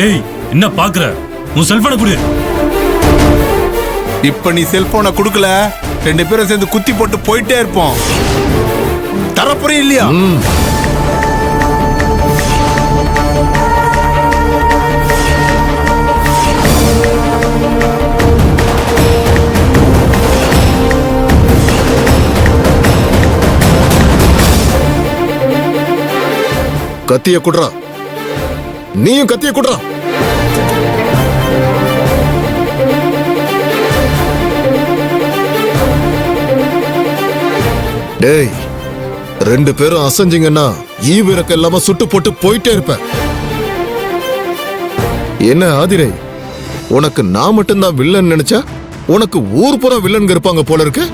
ஏய் என்ன பாக்குற? உன் செல்போனை கொடு. இப்ப நீ செல்போனை கொடுக்கல, 2 பேரும் சேர்ந்து குத்தி போட்டு போயிட்டே இருப்போம். தரப்புறே இல்லையா? கத்திய குடுறா. நீயும் கத்திய குடுறா. டேய், 2 பேரும் அசைஞ்சிங்கன்னா ஈவிரக்க இல்லாம சுட்டு போட்டு போயிட்டே இருப்ப. என்ன ஆதிரை, உனக்கு நான் மட்டும்தான் வில்லன் நினைச்சா உனக்கு ஊர் புற வில்லன் இருப்பாங்க போல இருக்கு.